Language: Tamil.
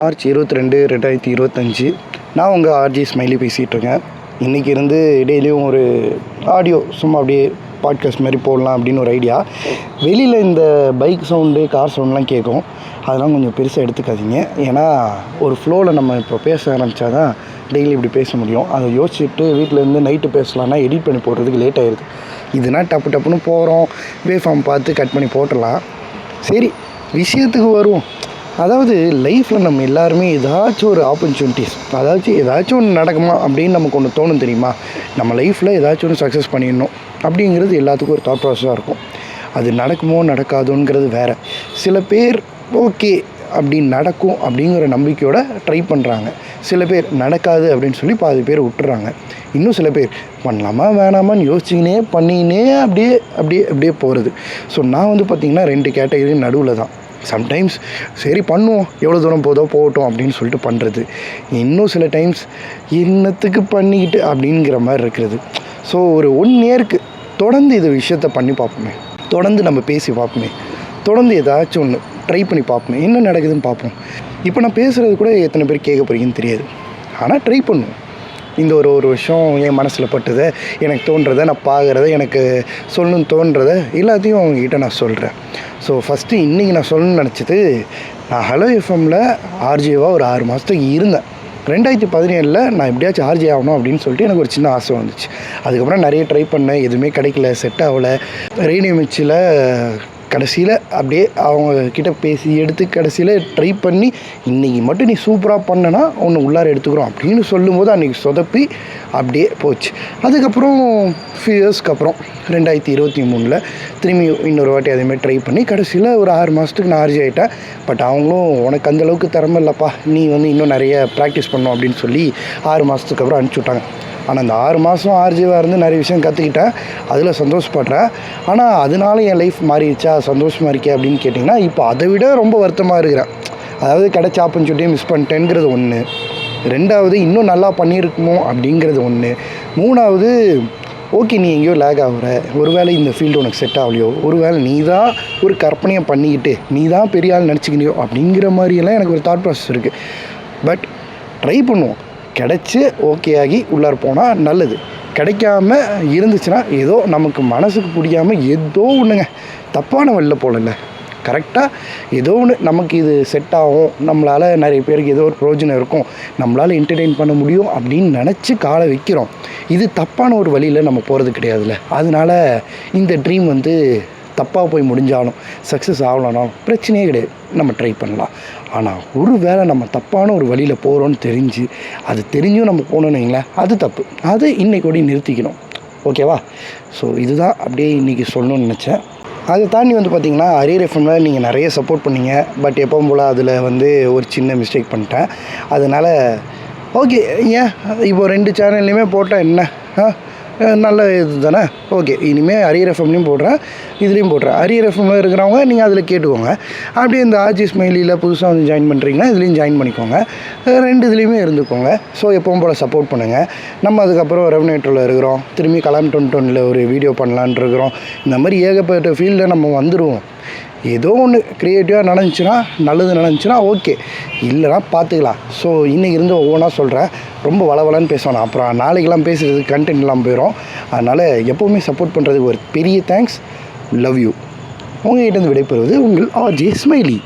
மார்ச் 22, 2025. நான் உங்கள் ஆர்ஜி ஸ்மைலி பேசிகிட்ருக்கேன். இன்றைக்கி இருந்து டெய்லியும் ஒரு ஆடியோ சும்மா அப்படியே பாட்காஸ்ட் மாதிரி போடலாம் அப்படின்னு ஒரு ஐடியா. வெளியில் இந்த பைக் சவுண்டு, கார் சவுண்ட்லாம் கேட்கும். அதெல்லாம் கொஞ்சம் பெருசாக எடுத்துக்காதீங்க. ஏன்னா ஒரு ஃப்ளோவில் நம்ம இப்போ பேச ஆரம்பித்தா தான் டெய்லி இப்படி பேச முடியும். அதை யோசிச்சுட்டு வீட்டிலேருந்து நைட்டு பேசலான்னா எடிட் பண்ணி போடுறதுக்கு லேட் ஆகிடுது. இதுனா டப்புன்னு போகிறோம், வேஃபார்ம் பார்த்து கட் பண்ணி போட்டுடலாம். சரி, விஷயத்துக்கு வருவோம். அதாவது லைஃப்பில் நம்ம எல்லாருமே ஏதாச்சும் ஒரு ஆப்பர்ச்சுனிட்டிஸ், ஏதாச்சும் ஒன்று நடக்குமா அப்படின்னு நமக்கு ஒன்று தோணும் தெரியுமா? நம்ம லைஃப்பில் ஏதாச்சும் ஒன்று சக்ஸஸ் பண்ணிடணும் அப்படிங்கிறது எல்லாத்துக்கும் ஒரு தாட் ப்ராசஸாக இருக்கும். அது நடக்குமோ நடக்காதோங்கிறது வேறு. சில பேர் ஓகே அப்படி நடக்கும் அப்படிங்கிற நம்பிக்கையோடு ட்ரை பண்ணுறாங்க. சில பேர் நடக்காது அப்படின்னு சொல்லி பாதி பேர் விட்டுறாங்க. இன்னும் சில பேர் பண்ணலாமா வேணாமான்னு யோசிச்சிக்கினே பண்ணினே அப்படியே போகிறது. ஸோ நான் பார்த்திங்கன்னா 2 கேட்டகரி நடுவில் தான். சம்டைம்ஸ் சரி பண்ணுவோம், எவ்வளோ தூரம் போகட்டும் அப்படின்னு சொல்லிட்டு பண்ணுறது. இன்னும் சில டைம்ஸ் என்னத்துக்கு பண்ணிக்கிட்டு அப்படிங்கிற மாதிரி இருக்கிறது. ஸோ ஒரு 1 இயருக்கு தொடர்ந்து இது விஷயத்த பண்ணி பார்ப்போமே, தொடர்ந்து நம்ம பேசி பார்ப்போமே, தொடர்ந்து ஏதாச்சும் ஒன்று ட்ரை பண்ணி பார்ப்போமே, என்ன நடக்குதுன்னு பார்ப்போம். இப்போ நான் பேசுகிறது கூட எத்தனை பேர் கேட்க போகிறீங்கன்னு தெரியாது. ஆனால் ட்ரை பண்ணுவோம். இந்த ஒரு விஷயம் என் மனசில் பட்டுதை, எனக்கு தோன்றதை, நான் பார்க்குறத, எனக்கு சொல்லணும்னு தோன்றதை எல்லாத்தையும் அவங்ககிட்ட நான் சொல்கிறேன். ஸோ ஃபஸ்ட்டு இன்றைக்கி நான் சொல்லணும்னு நினச்சது, நான் ஹலோ எஃப்எம்மில் ஆர்ஜேவாக ஒரு 6 மாதத்துக்கு இருந்தேன். 2017 நான் எப்படியாச்சும் ஆர்ஜே ஆகணும் அப்படின்னு சொல்லிட்டு எனக்கு ஒரு சின்ன ஆசை வந்துச்சு. அதுக்கப்புறம் நிறைய ட்ரை பண்ணேன், எதுவுமே கிடைக்கல, செட் ஆகலை. ரேடியோ மிர்ச்சியில் கடைசியில் அப்படியே அவங்கக்கிட்ட பேசி எடுத்து கடைசியில் ட்ரை பண்ணி இன்றைக்கி மட்டும் நீ சூப்பராக பண்ணனா ஒன்று உள்ளார எடுத்துக்கிறோம் அப்படின்னு சொல்லும்போது அன்றைக்கி சொதப்பி அப்படியே போச்சு. அதுக்கப்புறம் ஃபியூ இயர்ஸ்க்கு அப்புறம் 2023 திரும்பி இன்னொரு வாட்டி அதேமாதிரி ட்ரை பண்ணி கடைசியில் ஒரு 6 மாதத்துக்கு நான் ஆர்ஜி ஆகிட்டேன். பட் அவங்களும் உனக்கு அந்தளவுக்கு திறமை இல்லைப்பா, நீ இன்னும் நிறைய ப்ராக்டிஸ் பண்ணணும் அப்படின்னு சொல்லி 6 மாதத்துக்கு அப்புறம் அனுப்பிச்சி விட்டாங்க. ஆனால் அந்த 6 மாதம் ஆர்ஜிவாக இருந்து நிறைய விஷயம் கற்றுக்கிட்டேன், அதில் சந்தோஷப்படுறேன். ஆனால் அதனால என் லைஃப் மாறிடுச்சா, சந்தோஷமாக இருக்கே அப்படின்னு கேட்டிங்கன்னா இப்போ அதை விட ரொம்ப வருத்தமாக இருக்கிறேன். அதாவது கிடைச்ச ஆப்பர்ச்சுனிட்டியை மிஸ் பண்ணிட்டேங்கிறது ஒன்று, 2வது இன்னும் நல்லா பண்ணியிருக்குமோ அப்படிங்கிறது ஒன்று, 3வது ஓகே நீ எங்கேயோ லேக் ஆகுற, ஒருவேளை இந்த ஃபீல்டு உனக்கு செட் ஆகலையோ, ஒருவேளை நீ தான் ஒரு கற்பனையை பண்ணிக்கிட்டு நீ தான் பெரிய ஆள் நினச்சிக்கினியோ அப்படிங்கிற மாதிரியெல்லாம் எனக்கு ஒரு தாட் ப்ராசஸ் இருக்குது. பட் ட்ரை பண்ணுவோம். கிடச்சி ஓகே ஆகி உள்ளார போனால் நல்லது. கிடைக்காம இருந்துச்சுன்னா ஏதோ நமக்கு மனசுக்கு பிடிக்காமல் ஏதோ ஒன்றுங்க தப்பான வழியில் போகல, கரெக்டாக ஏதோ ஒன்று நமக்கு இது செட் ஆகும், நம்மளால் நிறைய பேருக்கு ஏதோ ஒரு பிரயோஜனம் இருக்கும், நம்மளால் என்டர்டெயின் பண்ண முடியும் அப்படின்னு நினச்சி காலை வைக்கிறோம். இது தப்பான ஒரு வழியில் நம்ம போகிறது கிடையாதுல்ல. அதனால இந்த ட்ரீம் தப்பாக போய் முடிஞ்சாலும் சக்ஸஸ் ஆகலனாலும் பிரச்சனையே கிடையாது, நம்ம ட்ரை பண்ணலாம். ஆனால் ஒரு வேளை நம்ம தப்பான ஒரு வழியில் போகிறோன்னு அது தெரிஞ்சும் நம்ம போகணுன்னு வைங்களேன், அது தப்பு. அது இன்றைக்கூட நிறுத்திக்கணும். ஓகேவா? ஸோ இதுதான் அப்படியே இன்றைக்கி சொல்லணும்னு நினச்சேன். அதை தாண்டி பார்த்திங்கன்னா அரியர் எஃப்எம்மில் நீங்கள் நிறைய சப்போர்ட் பண்ணீங்க. பட் எப்பவும் போல் அதில் ஒரு சின்ன மிஸ்டேக் பண்ணிட்டேன். அதனால் ஓகே, ஏன் இப்போ 2 சேனல்லையுமே போட்டால் என்ன, நல்ல இது தானே. ஓகே, இனிமேல் அரியர் எஃப்எம்லையும் போடுறேன், இதுலேயும் போடுறேன். அரியர் எஃப்எம்மில் இருக்கிறவங்க நீங்கள் அதில் கேட்டுக்கோங்க. அப்படியே இந்த ஆர்ஜி ஸ்மைலியில் புதுசாக ஜாயின் பண்ணுறீங்கன்னா இதுலேயும் ஜாயின் பண்ணிக்கோங்க. 2 இதுலேயுமே இருந்துக்கோங்க. ஸோ எப்பவும் போல் சப்போர்ட் பண்ணுங்கள். நம்ம அதுக்கப்புறம் ரெவனேட்டரில் இருக்கிறோம், திரும்பி கலாம் 2020 ஒரு வீடியோ பண்ணலான் இருக்கிறோம். இந்த மாதிரி ஏகப்பட்ட ஃபீல்டில் நம்ம வந்துடுவோம். ஏதோ ஒன்று க்ரியேட்டிவாக நடந்துச்சுன்னா, நல்லது நடந்துச்சுன்னா ஓகே, இல்லைனா பார்த்துக்கலாம். ஸோ இன்றைக்கி இருந்து ஒவ்வொன்றா சொல்கிறேன். ரொம்ப வளவலன்னு பேசணும், அப்புறம் நாளைக்கெல்லாம் பேசுகிறதுக்கு கண்டென்ட் இல்லாமல் போயிடும். அதனால் எப்போவுமே சப்போர்ட் பண்ணுறதுக்கு ஒரு பெரிய தேங்க்ஸ். Love you. உங்கள்கிட்ட விடைபெறுவது உங்கள் ஆர்ஜே ஸ்மைலி.